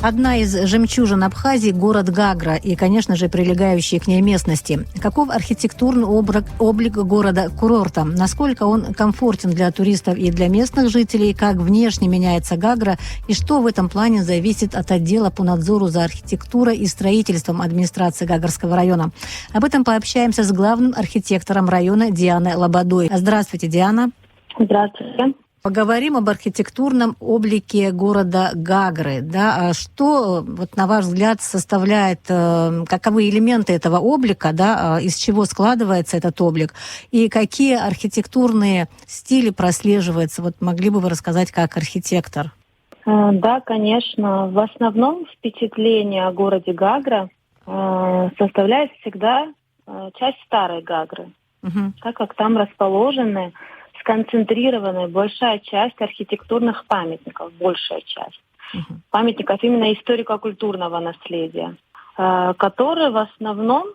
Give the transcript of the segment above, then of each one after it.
Одна из жемчужин Абхазии – город Гагра и, конечно же, прилегающие к ней местности. Каков архитектурный облик города-курорта? Насколько он комфортен для туристов и для местных жителей? Как внешне меняется Гагра? И что в этом плане зависит от отдела по надзору за архитектурой и строительством администрации Гагарского района? Об этом пообщаемся с главным архитектором района Дианой Лободой. Здравствуйте, Диана. Здравствуйте. Поговорим об архитектурном облике города Гагры. Да? Что, вот, на ваш взгляд, составляет, каковы элементы этого облика, да? Из чего складывается этот облик, и какие архитектурные стили прослеживаются? Вот могли бы вы рассказать как архитектор? Да, конечно. В основном впечатление о городе Гагра составляет всегда часть старой Гагры, так как там расположены сконцентрированная большая часть архитектурных памятников, большая часть памятников именно историко-культурного наследия, которые в основном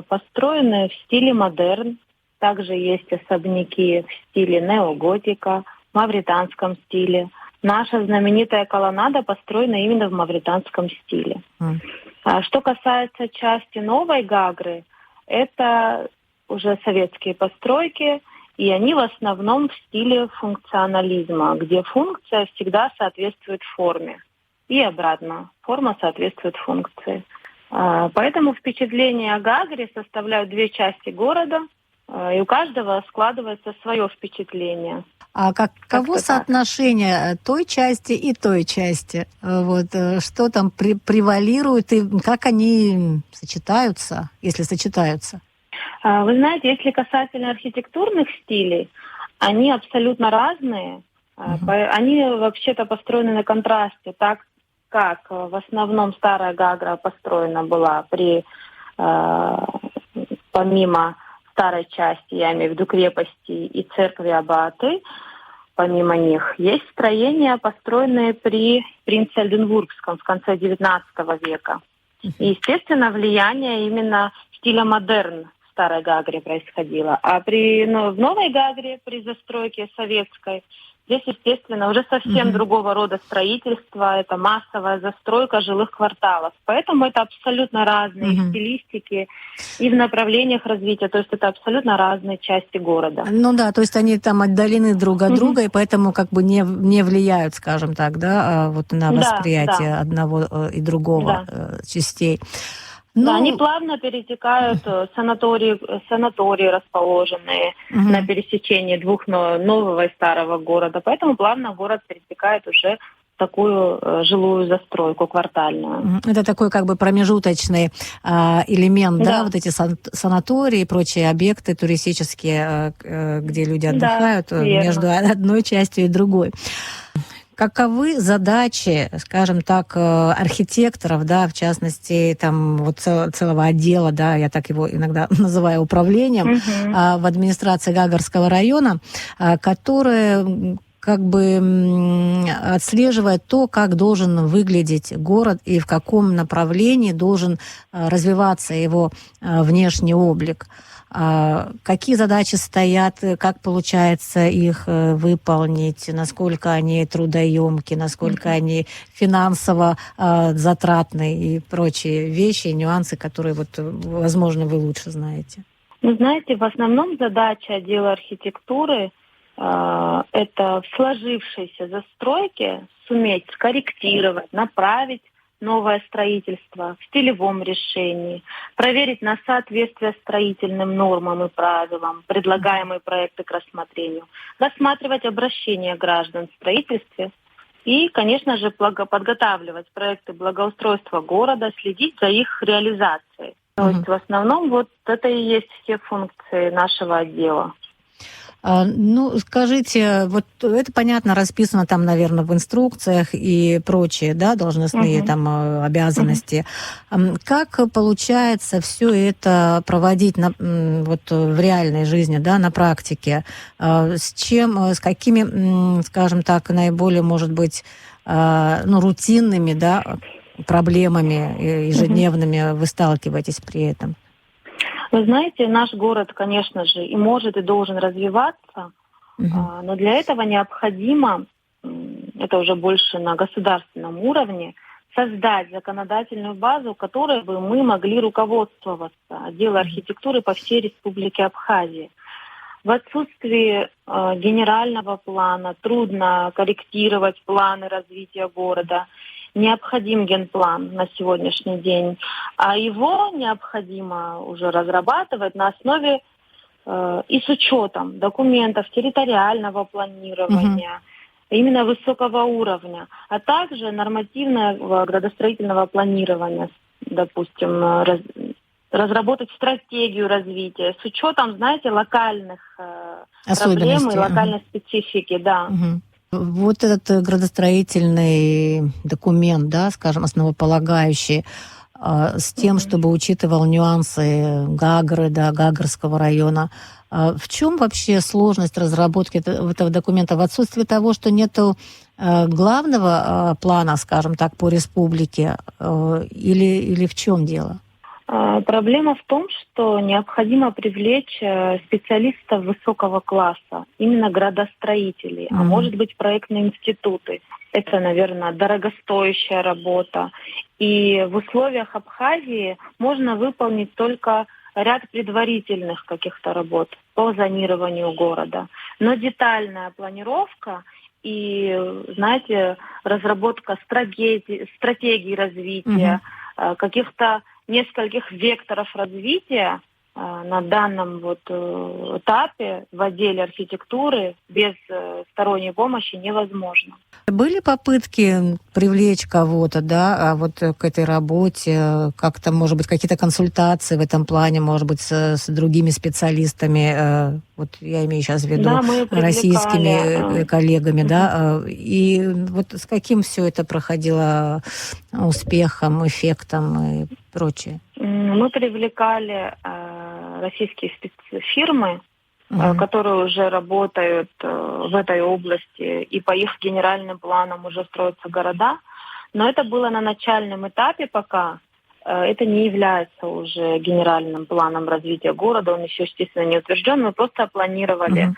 построены в стиле модерн. Также есть особняки в стиле неоготика, мавританском стиле. Наша знаменитая колоннада построена именно в мавританском стиле. Что касается части новой Гагры, это уже советские постройки, и они в основном в стиле функционализма, где функция всегда соответствует форме. И обратно. Форма соответствует функции. Поэтому впечатления о Гагре составляют две части города, и у каждого складывается свое впечатление. А каково соотношение той части и той части? Вот, что там превалирует и как они сочетаются, если сочетаются? Вы знаете, если касательно архитектурных стилей, они абсолютно разные. Они вообще-то построены на контрасте, так как в основном старая Гагра построена была помимо старой части, я имею в виду крепости и церкви Аббаты, помимо них, есть строения, построенные при принце Ольденбургском в конце XIX века. И, естественно, влияние именно стиля модерн в старой Гагре происходило. А в новой Гагре, при застройке советской, здесь, естественно, уже совсем другого рода строительство. Это массовая застройка жилых кварталов. Поэтому это абсолютно разные стилистики и в направлениях развития. То есть это абсолютно разные части города. Ну да, то есть они там отдалены друг от друга, и поэтому как бы не влияют, скажем так, да, вот на восприятие одного и другого частей. Да, они плавно перетекают санатории расположенные на пересечении двух нового и старого города. Поэтому плавно город перетекает уже в такую жилую застройку квартальную. Это такой как бы промежуточный элемент, да, вот эти санатории и прочие объекты туристические, где люди отдыхают, между одной частью и другой. Каковы задачи, скажем так, архитекторов, да, в частности, там вот целого отдела, да, я так его иногда называю управлением, в администрации Гагарского района, которые как бы отслеживает то, как должен выглядеть город и в каком направлении должен развиваться его внешний облик. Какие задачи стоят, как получается их выполнить, насколько они трудоемки, насколько они финансово затратны и прочие вещи, нюансы, которые, вот, возможно, вы лучше знаете. Ну, знаете, в основном задача отдела архитектуры это в сложившейся застройке суметь скорректировать, направить новое строительство в стилевом решении, проверить на соответствие строительным нормам и правилам предлагаемые проекты к рассмотрению, рассматривать обращения граждан в строительстве и, конечно же, подготавливать проекты благоустройства города, следить за их реализацией. То есть в основном вот это и есть все функции нашего отдела. Ну, скажите, вот это, понятно, расписано там, наверное, в инструкциях и прочие, да, должностные там обязанности. Как получается все это проводить вот в реальной жизни, да, на практике? С какими, скажем так, наиболее, может быть, рутинными, да, проблемами ежедневными вы сталкиваетесь при этом? Вы знаете, наш город, конечно же, и может, и должен развиваться, но для этого необходимо, это уже больше на государственном уровне, создать законодательную базу, которой бы мы могли руководствоваться, делая архитектуры по всей Республике Абхазия. В отсутствии генерального плана трудно корректировать планы развития города. Необходим генплан на сегодняшний день, а его необходимо уже разрабатывать на основе и с учетом документов территориального планирования, именно высокого уровня, а также нормативного градостроительного планирования, допустим, разработать стратегию развития с учетом, знаете, локальных проблем и локальной специфики, да. Вот этот градостроительный документ, да, скажем, основополагающий, с тем, чтобы учитывал нюансы Гагры, да, Гагрского района. В чем вообще сложность разработки этого документа? В отсутствии того, что нету главного плана, скажем так, по республике, или в чем дело? Проблема в том, что необходимо привлечь специалистов высокого класса, именно градостроителей, а может быть проектные институты. Это, наверное, дорогостоящая работа. И в условиях Абхазии можно выполнить только ряд предварительных каких-то работ по зонированию города. Но детальная планировка и, знаете, разработка стратегий развития, каких-то нескольких векторов развития на данном этапе в отделе архитектуры без сторонней помощи невозможно. Были попытки привлечь кого-то, да, к этой работе, как-то, может быть, какие-то консультации в этом плане, может быть, с другими специалистами, я имею сейчас в виду, да, российскими коллегами, да, и с каким все это проходило успехом, эффектом и прочее? Мы привлекали российские спецфирмы, которые уже работают в этой области, и по их генеральным планам уже строятся города. Но это было на начальном этапе пока. Это не является уже генеральным планом развития города, он еще, естественно, не утвержден. Мы просто планировали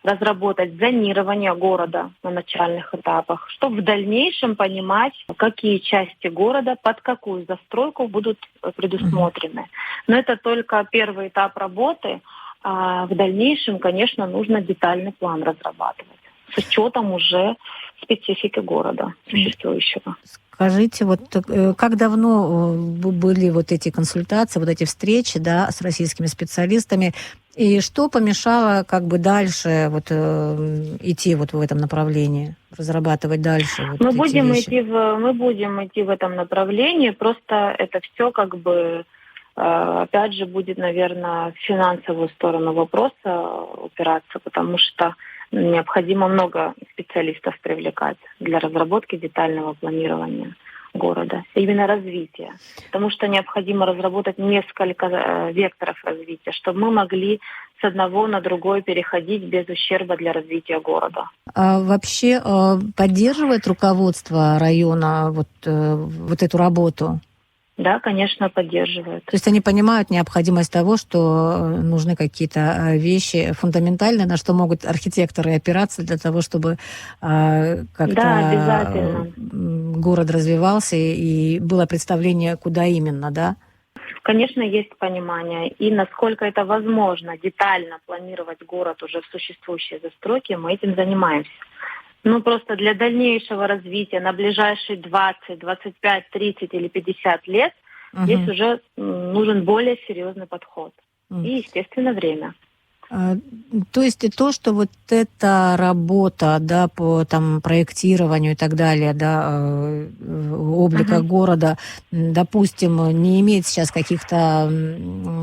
разработать зонирование города на начальных этапах, чтобы в дальнейшем понимать, какие части города под какую застройку будут предусмотрены. Но это только первый этап работы. А в дальнейшем, конечно, нужно детальный план разрабатывать с учетом уже специфики города существующего. Скажите, как давно были эти консультации, эти встречи, да, с российскими специалистами, и что помешало дальше идти в этом направлении, разрабатывать дальше мы эти будем вещи? Мы будем идти в этом направлении, просто это все опять же, будет, наверное, в финансовую сторону вопроса упираться, потому что необходимо много специалистов привлекать для разработки детального планирования города, именно развития. Потому что необходимо разработать несколько векторов развития, чтобы мы могли с одного на другой переходить без ущерба для развития города. А вообще поддерживает руководство района эту работу? Да, конечно, поддерживают. То есть они понимают необходимость того, что нужны какие-то вещи фундаментальные, на что могут архитекторы опираться для того, чтобы как-то город развивался и было представление, куда именно, да? Конечно, есть понимание. И насколько это возможно детально планировать город уже в существующей застройке, мы этим занимаемся. Просто для дальнейшего развития на ближайшие 20, 25, 30 или 50 лет здесь уже нужен более серьезный подход. И, естественно, время. То есть то, что эта работа, да, по проектированию и так далее, да, облика города, допустим, не имеет сейчас каких-то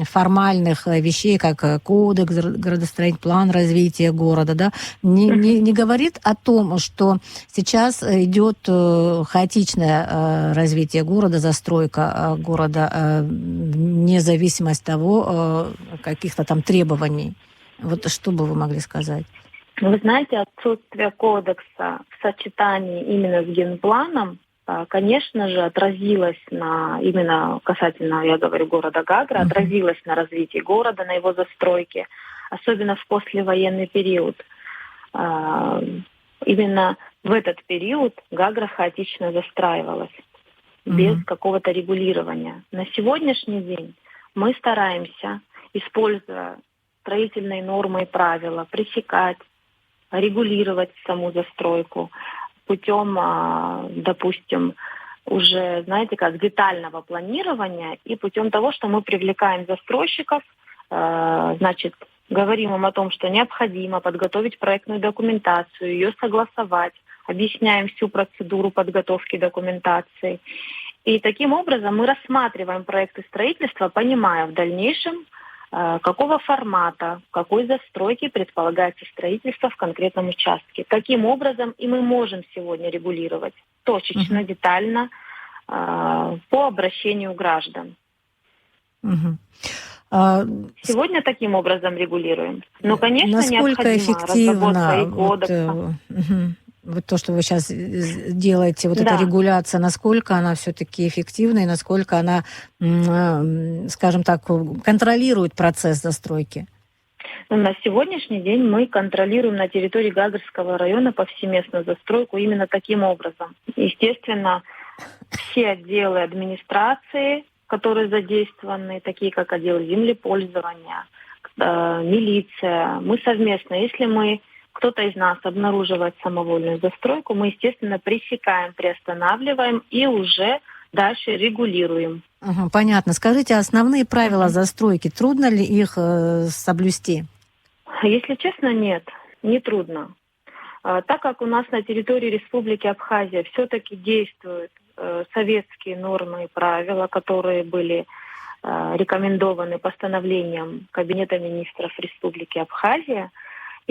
формальных вещей, как кодекс градостроительный, план развития города, да, не говорит о том, что сейчас идет хаотичное развитие города, застройка города, вне зависимости от того, каких-то требований. Что бы вы могли сказать? Вы знаете, отсутствие кодекса в сочетании именно с генпланом, конечно же, отразилось именно касательно, я говорю, города Гагра, отразилось на развитии города, на его застройке, особенно в послевоенный период. Именно в этот период Гагра хаотично застраивалась. без какого-то регулирования. На сегодняшний день мы стараемся, используя строительные нормы и правила, пресекать, регулировать саму застройку путем, допустим, уже, знаете, как детального планирования и путем того, что мы привлекаем застройщиков, значит, говорим им о том, что необходимо подготовить проектную документацию, ее согласовать, объясняем всю процедуру подготовки документации. И таким образом мы рассматриваем проекты строительства, понимая в дальнейшем, какого формата, какой застройки предполагается строительство в конкретном участке. Таким образом и мы можем сегодня регулировать точечно, детально, по обращению граждан. Сегодня таким образом регулируем. Но, конечно, насколько необходимо разработка и кодекса. Вот то, что вы сейчас делаете, вот эта регуляция, насколько она все-таки эффективна и насколько она, скажем так, контролирует процесс застройки? На сегодняшний день мы контролируем на территории Гагрского района повсеместную застройку именно таким образом. Естественно, все отделы администрации, которые задействованы, такие как отдел землепользования, милиция, мы совместно, если кто-то из нас обнаруживает самовольную застройку, мы, естественно, пресекаем, приостанавливаем и уже дальше регулируем. Понятно. Скажите, основные правила застройки, трудно ли их соблюсти? Если честно, нет, не трудно. Так как у нас на территории Республики Абхазия все-таки действуют советские нормы и правила, которые были рекомендованы постановлением Кабинета министров Республики Абхазия,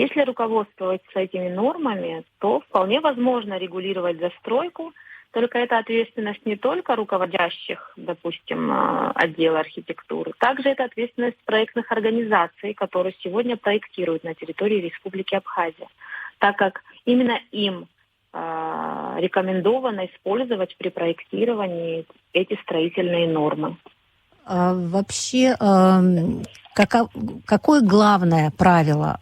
если руководствоваться этими нормами, то вполне возможно регулировать застройку, только это ответственность не только руководящих, допустим, отдела архитектуры, также это ответственность проектных организаций, которые сегодня проектируют на территории Республики Абхазия, так как именно им рекомендовано использовать при проектировании эти строительные нормы. Вообще, какое главное правило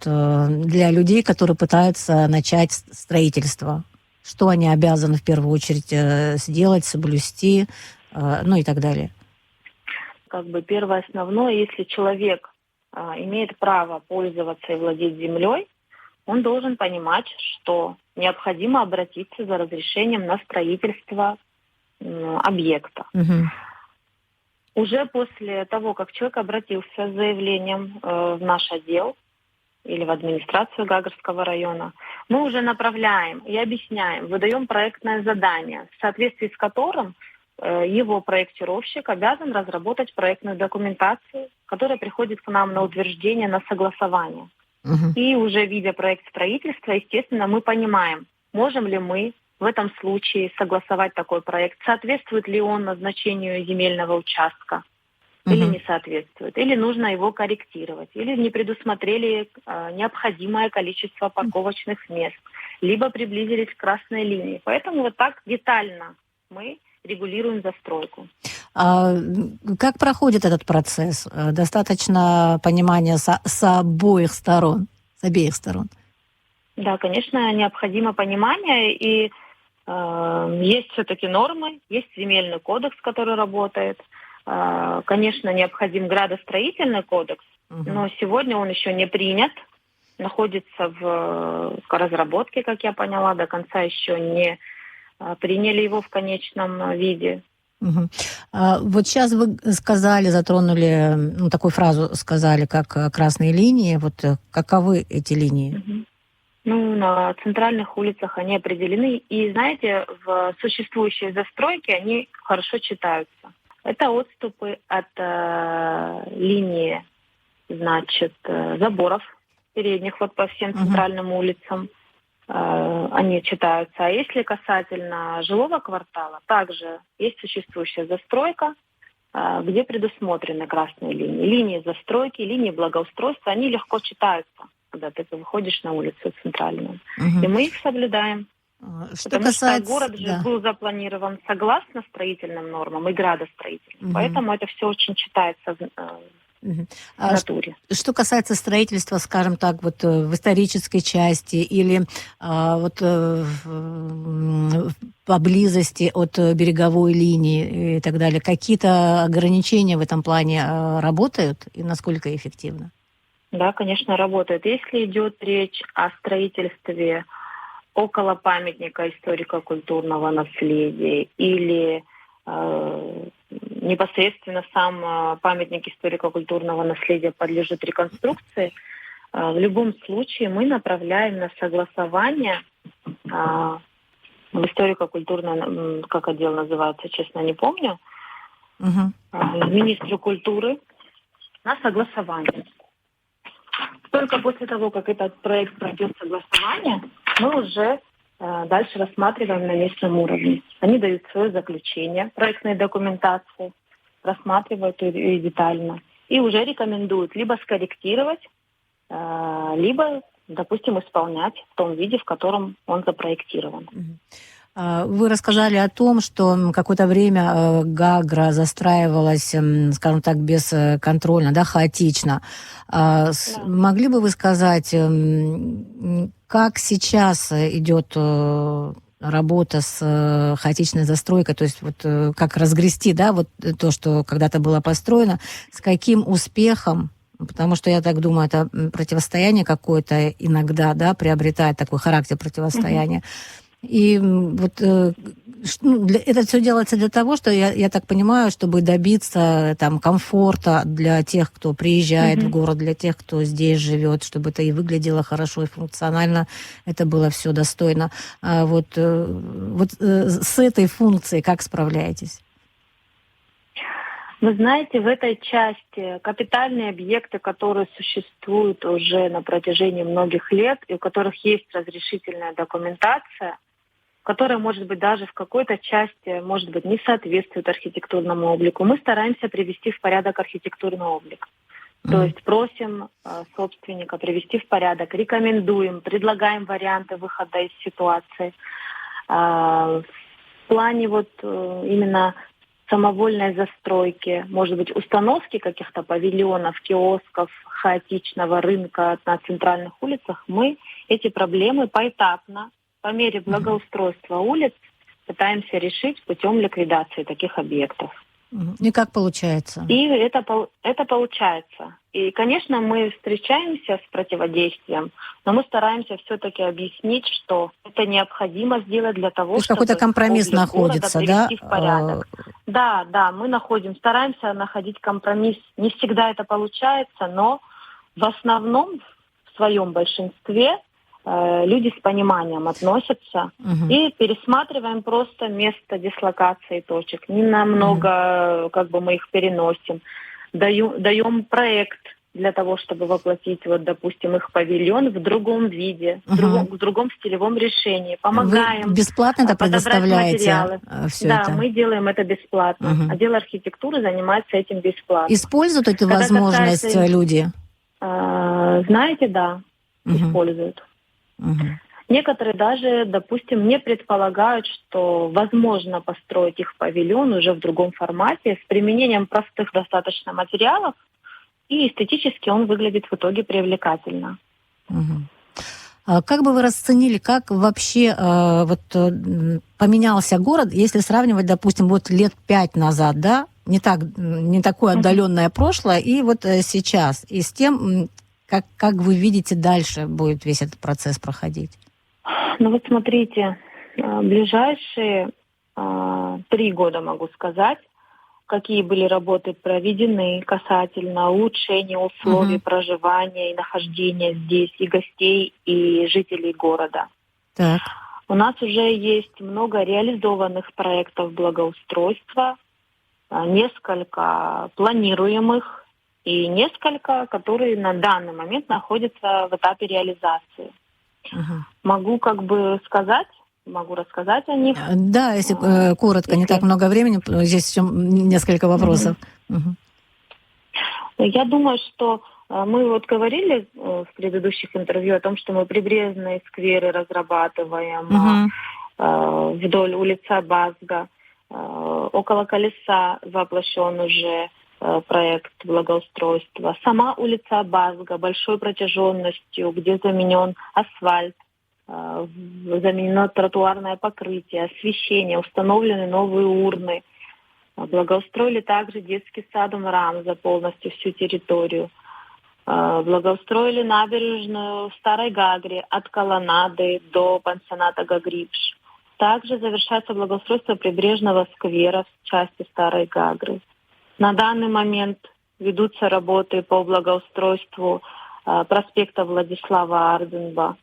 для людей, которые пытаются начать строительство? Что они обязаны в первую очередь сделать, соблюсти, и так далее? Первое основное, если человек имеет право пользоваться и владеть землей, он должен понимать, что необходимо обратиться за разрешением на строительство объекта. Уже после того, как человек обратился с заявлением в наш отдел или в администрацию Гагрского района, мы уже направляем и объясняем, выдаем проектное задание, в соответствии с которым его проектировщик обязан разработать проектную документацию, которая приходит к нам на утверждение, на согласование. И уже видя проект строительства, естественно, мы понимаем, можем ли мы в этом случае согласовать такой проект, соответствует ли он назначению земельного участка или не соответствует, или нужно его корректировать, или не предусмотрели необходимое количество парковочных мест, либо приблизились к красной линии. Поэтому вот так детально мы регулируем застройку. Как проходит этот процесс? Достаточно понимания с обеих сторон? Да, конечно, необходимо понимание, и есть все-таки нормы, есть земельный кодекс, который работает. Конечно, необходим градостроительный кодекс, но сегодня он еще не принят, находится в разработке, как я поняла, до конца еще не приняли его в конечном виде. Вот сейчас вы затронули, такую фразу сказали, как красные линии. Вот каковы эти линии? На центральных улицах они определены. И, знаете, в существующей застройке они хорошо читаются. Это отступы от линии, заборов передних по всем центральным улицам. Они читаются. А если касательно жилого квартала, также есть существующая застройка, где предусмотрены красные линии. Линии застройки, линии благоустройства, они легко читаются, когда ты выходишь на улицу центральную. И мы их соблюдаем. Потому что город же был запланирован согласно строительным нормам и градостроительным. Поэтому это все очень читается в натуре. Что касается строительства, скажем так, вот в исторической части или поблизости от береговой линии и так далее, какие-то ограничения в этом плане работают и насколько эффективно? Да, конечно, работают. Если идет речь о строительстве около памятника историко-культурного наследия или непосредственно сам памятник историко-культурного наследия подлежит реконструкции, в любом случае мы направляем на согласование в историко-культурное, как отдел называется, честно не помню, министру культуры на согласование. Только после того, как этот проект пройдет согласование, мы уже дальше рассматриваем на местном уровне. Они дают свое заключение проектной документации, рассматривают ее детально и уже рекомендуют либо скорректировать, либо, допустим, исполнять в том виде, в котором он запроектирован. Вы рассказали о том, что какое-то время Гагра застраивалась, скажем так, бесконтрольно, да, хаотично. Да. Могли бы вы сказать, как сейчас идет работа с хаотичной застройкой, то есть вот как разгрести, да, вот то, что когда-то было построено, с каким успехом? Потому что, я так думаю, это противостояние какое-то иногда, да, приобретает такой характер противостояния. И вот это все делается для того, что, я так понимаю, чтобы добиться там комфорта для тех, кто приезжает в город, для тех, кто здесь живет, чтобы это и выглядело хорошо, и функционально это было все достойно. Вот с этой функцией как справляетесь? Вы знаете, в этой части капитальные объекты, которые существуют уже на протяжении многих лет, и у которых есть разрешительная документация, которая, может быть, даже в какой-то части, может быть, не соответствует архитектурному облику, мы стараемся привести в порядок архитектурный облик. То есть просим собственника привести в порядок, рекомендуем, предлагаем варианты выхода из ситуации. В плане вот именно самовольной застройки, может быть, установки каких-то павильонов, киосков, хаотичного рынка на центральных улицах, мы эти проблемы поэтапно, по мере благоустройства улиц, пытаемся решить путем ликвидации таких объектов. И как получается? И это получается. И, конечно, мы встречаемся с противодействием, но мы стараемся все-таки объяснить, что это необходимо сделать для того, чтобы какой-то компромисс находится, да? В порядок. Да, мы стараемся находить компромисс. Не всегда это получается, но в основном, в своем большинстве, люди с пониманием относятся и пересматриваем просто место дислокации точек. Не намного мы их переносим. Даем проект для того, чтобы воплотить, вот, допустим, их павильон в другом виде, в другом стилевом решении. Помогаем. Вы бесплатно это предоставляете? Все да, это? Мы делаем это бесплатно. Отдел архитектуры занимается этим бесплатно. Используют эту возможность люди? Знаете, да, используют. Некоторые даже, допустим, не предполагают, что возможно построить их павильон уже в другом формате с применением простых достаточно материалов, и эстетически он выглядит в итоге привлекательно. Как бы вы расценили, как вообще поменялся город, если сравнивать, допустим, вот лет 5 назад, да, не такое отдаленное прошлое, и вот сейчас, и с тем, как вы видите, дальше будет весь этот процесс проходить? Ну вот смотрите, ближайшие 3 года, могу сказать, какие были работы проведены касательно улучшения условий проживания и нахождения здесь и гостей, и жителей города. Так. У нас уже есть много реализованных проектов благоустройства, несколько планируемых, и несколько, которые на данный момент находятся в этапе реализации. Могу рассказать о них. Да, если коротко, не так много времени, здесь еще несколько вопросов. Я думаю, что мы вот говорили в предыдущих интервью о том, что мы прибрежные скверы разрабатываем вдоль улицы Абазга, около Колеса воплощен уже проект благоустройства. Сама улица Абазга большой протяженностью, где заменен асфальт, заменено тротуарное покрытие, освещение, установлены новые урны. Благоустроили также детский сад Рамза, полностью всю территорию. Благоустроили набережную в Старой Гагре от колоннады до пансионата Гагрипш. Также завершается благоустройство прибрежного сквера в части Старой Гагры. На данный момент ведутся работы по благоустройству проспекта Владислава Арденба.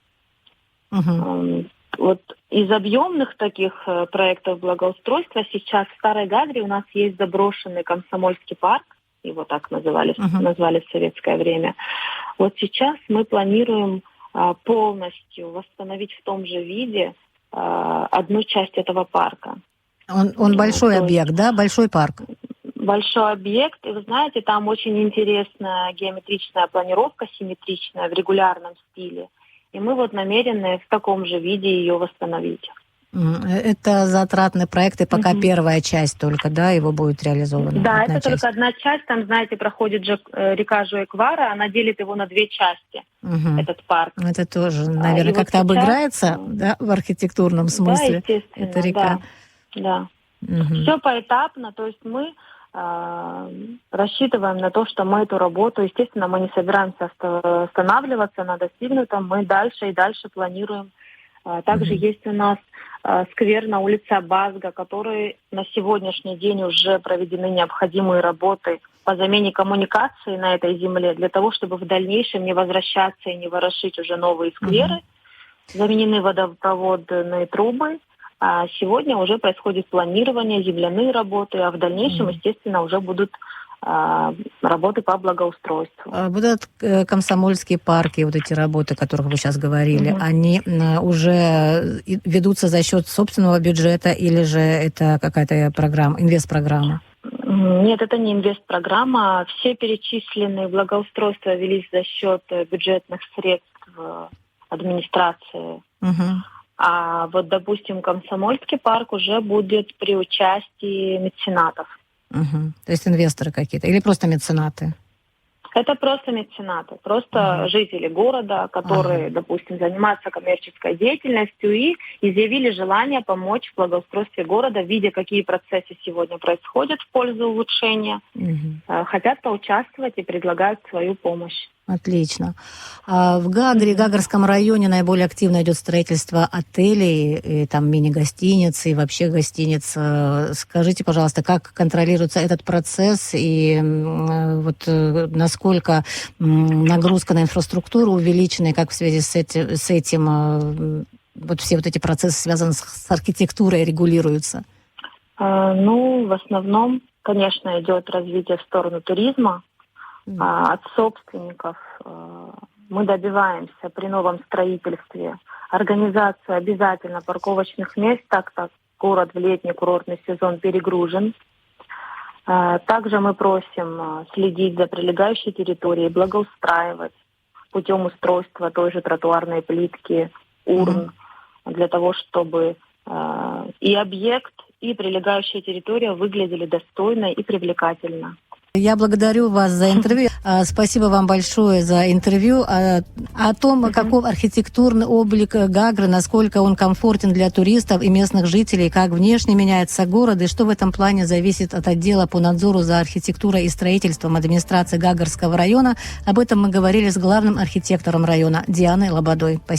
Вот из объемных таких проектов благоустройства сейчас в Старой Гагре у нас есть заброшенный Комсомольский парк, его так назвали в советское время. Вот сейчас мы планируем полностью восстановить в том же виде одну часть этого парка. Он большой объект, да? Большой парк? Большой объект. И вы знаете, там очень интересная геометричная планировка, симметричная, в регулярном стиле. И мы вот намерены в таком же виде ее восстановить. Это затратный проект, и пока первая часть только, да, его будет реализована? Да, это часть. Только одна часть. Там, знаете, проходит река Жуэквара, она делит его на две части, этот парк. Это тоже, наверное, как-то вот обыграется, да, в архитектурном смысле? Да, естественно, эта река. Да. Все поэтапно, то есть мы рассчитываем на то, что мы эту работу, естественно, мы не собираемся останавливаться на достигнутом, мы дальше и дальше планируем. Также есть у нас сквер на улице Абазга, который на сегодняшний день уже проведены необходимые работы по замене коммуникации на этой земле, для того, чтобы в дальнейшем не возвращаться и не ворошить уже новые скверы. Заменены водопроводные трубы. А сегодня уже происходит планирование, земляные работы, а в дальнейшем, естественно, уже будут работы по благоустройству. Вот этот Комсомольские парки, вот эти работы, о которых вы сейчас говорили, они уже ведутся за счет собственного бюджета или же это какая-то программа, инвестпрограмма? Нет, это не инвестпрограмма. Все перечисленные благоустройства велись за счет бюджетных средств администрации. А вот, допустим, Комсомольский парк уже будет при участии меценатов. То есть инвесторы какие-то или просто меценаты? Это просто меценаты, просто жители города, которые, допустим, занимаются коммерческой деятельностью и изъявили желание помочь в благоустройстве города, видя, какие процессы сегодня происходят в пользу улучшения, хотят поучаствовать и предлагают свою помощь. Отлично. В Гагре, Гагарском районе наиболее активно идет строительство отелей, и там мини-гостиниц и вообще гостиниц. Скажите, пожалуйста, как контролируется этот процесс и вот насколько нагрузка на инфраструктуру увеличена, и как в связи с этим вот все вот эти процессы, связанные с архитектурой, регулируются? В основном, конечно, идет развитие в сторону туризма. От собственников мы добиваемся при новом строительстве организацию обязательно парковочных мест, так как город в летний курортный сезон перегружен. Также мы просим следить за прилегающей территорией, благоустраивать путем устройства той же тротуарной плитки, урн, для того, чтобы и объект, и прилегающая территория выглядели достойно и привлекательно. Я благодарю вас за интервью. Спасибо вам большое за интервью о том, каков архитектурный облик Гагры, насколько он комфортен для туристов и местных жителей, как внешне меняется город и что в этом плане зависит от отдела по надзору за архитектурой и строительством администрации Гагарского района. Об этом мы говорили с главным архитектором района Дианой Лободой. Спасибо.